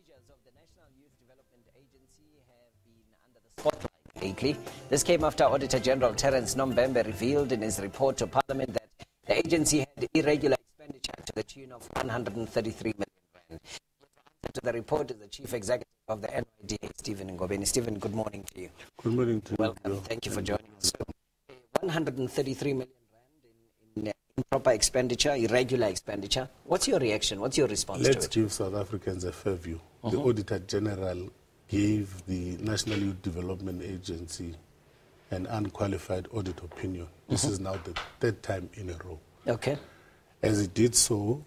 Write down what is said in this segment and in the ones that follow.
procedures of the National Youth Development Agency have been under the spotlight lately. This came after Auditor General Terence Nombembe revealed in his report to Parliament that the agency had irregular expenditure to the tune of 133 million rand. To the report is the Chief Executive of the NYDA, Stephen Ngobeni. Stephen, good morning to you. Good morning to you. Welcome. Thank you for joining us. So, 133 million rand in improper expenditure, irregular expenditure. What's your reaction? What's your response to it? Let's give South Africans a fair view. The Auditor General gave the National Youth Development Agency an unqualified audit opinion. This is now the third time in a row. Okay. As he did so,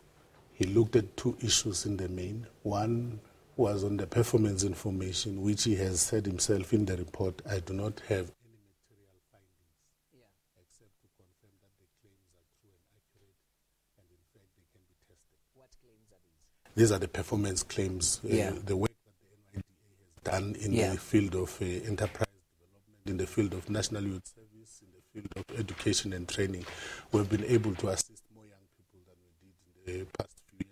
he looked at two issues in the main. One was on the performance information, which he has said himself in the report, I do not have any material findings, except to confirm that the claims are true and accurate, and in fact they can be tested. What claims are these? These are the performance claims, the work that the NYDA has done in the field of enterprise development, in the field of national youth service, in the field of education and training. We've been able to assist more young people than we did in the past few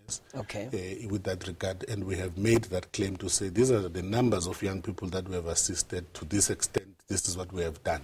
years with that regard, and we have made that claim to say these are the numbers of young people that we have assisted to this extent. This is what we have done.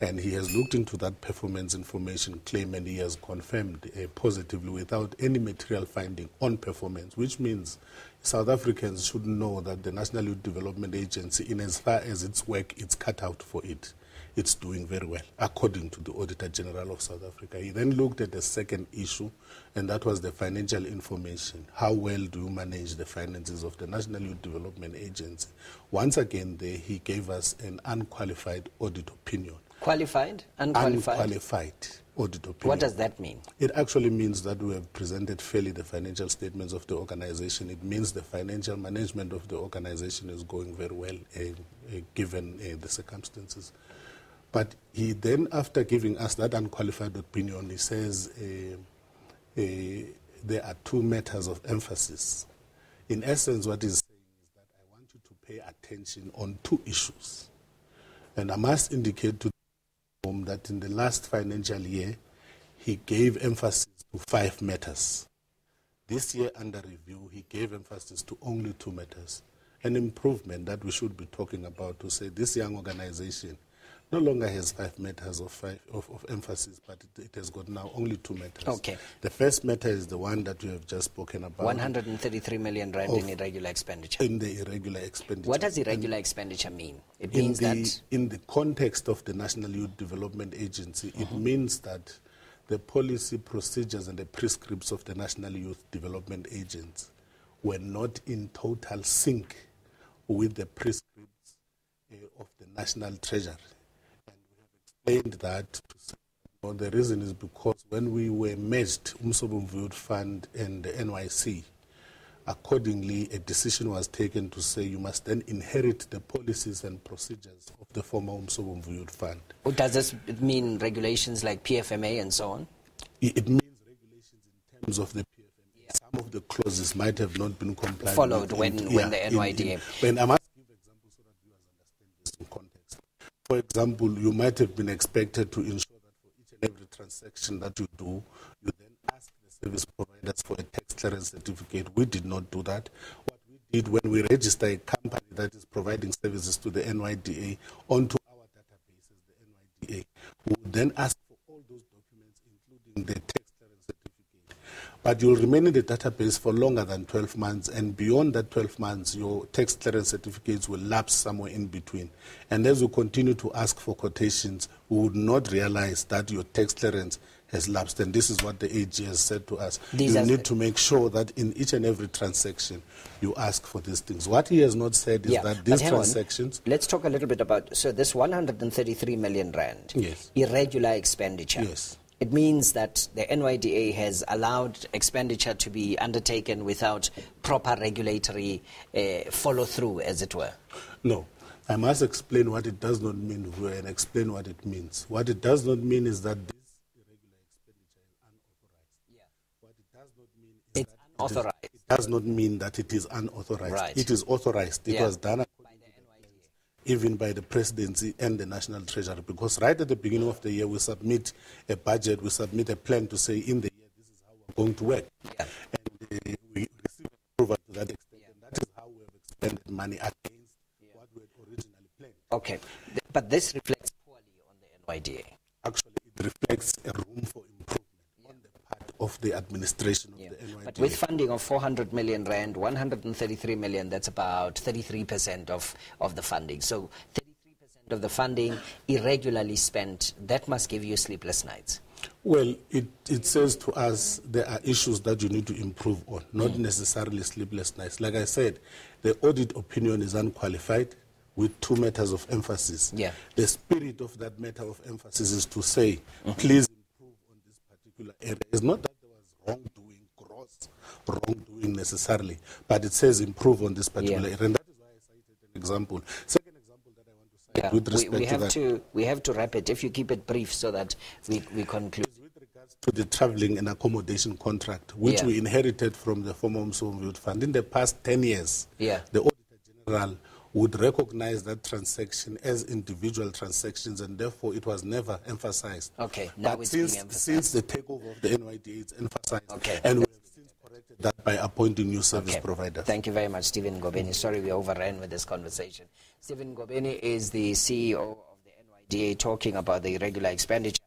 And he has looked into that performance information claim, and he has confirmed positively without any material finding on performance, which means South Africans should know that the National Youth Development Agency, in as far as its work is cut out for it, it's doing very well, according to the Auditor General of South Africa. He then looked at the second issue, and that was the financial information. How well do you manage the finances of the National Youth Development Agency? Once again, there he gave us an unqualified audit opinion. Qualified? Unqualified? Unqualified audit opinion. What does that mean? It actually means that we have presented fairly the financial statements of the organization. It means the financial management of the organization is going very well, given the circumstances. But he then, after giving us that unqualified opinion, he says there are two matters of emphasis. In essence, what he's saying is that I want you to pay attention on two issues. And I must indicate to them that in the last financial year, he gave emphasis to 5 matters. This year, under review, he gave emphasis to only 2 matters. An improvement that we should be talking about to say this young organization no longer has 5 matters of emphasis, but it has got now only 2 matters. Okay. The first matter is the one that we have just spoken about. 133 million rand in irregular expenditure. In the irregular expenditure. What does irregular expenditure mean? It means that in the context of the National Youth Development Agency, it means that the policy, procedures, and the prescripts of the National Youth Development Agency were not in total sync with the prescripts of the National Treasury. Explained that the reason is because when we were merged, Umsobomvu Youth Fund and the NYC, accordingly a decision was taken to say you must then inherit the policies and procedures of the former Umsobomvu Youth Fund. Does this mean regulations like PFMA and so on? It means regulations in terms of the PFMA. Some of the clauses might have not been complied followed with when the NYDA. When I must give examples so that viewers understand this in context. For example, you might have been expected to ensure that for each and every transaction that you do, you then ask the service providers for a tax clearance certificate. We did not do that. What we did when we register a company that is providing services to the NYDA onto our database as the NYDA, we would then ask for all those documents, including the tax clearance certificate. But you'll remain in the database for longer than 12 months, and beyond that 12 months, your tax clearance certificates will lapse somewhere in between. And as we continue to ask for quotations, we would not realize that your tax clearance has lapsed. And this is what the AG has said to us. You need to make sure that in each and every transaction, you ask for these things. What he has not said is that these transactions... Let's talk a little bit about, so this 133 million rand, irregular expenditure. Yes. It means that the NYDA has allowed expenditure to be undertaken without proper regulatory follow-through, as it were. No. I must explain what it does not mean and explain what it means. What it does not mean is that this irregular expenditure is unauthorized. What it does not mean is it's unauthorized. It does not mean that it is unauthorized. Right. It is authorized. It was done even by the presidency and the National Treasury, because right at the beginning of the year we submit a budget, we submit a plan to say in the year this is how we're going to work. And we receive approval to that extent, and that is how we have money against what we had originally planned. Okay, but this reflects poorly on the NYDA. Actually, it reflects a room for improvement on the part of the administration of the NYDA. But with funding of 400 million rand, 133 million, that's about 33% of the funding. So 33% of the funding irregularly spent, that must give you sleepless nights. Well, it says to us there are issues that you need to improve on, not necessarily sleepless nights. Like I said, the audit opinion is unqualified with 2 matters of emphasis. Yeah. The spirit of that matter of emphasis is to say, please improve on this particular area. It's not that there was wrongdoing, gross wrongdoing necessarily, but it says improve on this particular area. And that is why I cited an example. Second example that I want to cite with respect we have to wrap it, if you keep it brief so that we conclude. With regards to the traveling and accommodation contract, which we inherited from the former Umsombwe Youth Fund, in the past 10 years, the Auditor General would recognize that transaction as individual transactions, and therefore it was never emphasized. Okay, now but it's since the takeover of the NYDA, it's emphasized, and we have since corrected that by appointing new service providers. Thank you very much, Stephen Ngobeni. Sorry we overran with this conversation. Stephen Ngobeni is the CEO of the NYDA, talking about the irregular expenditure,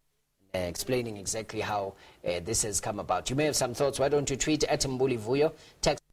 explaining exactly how this has come about. You may have some thoughts. Why don't you tweet at Mbuli Vuyo, text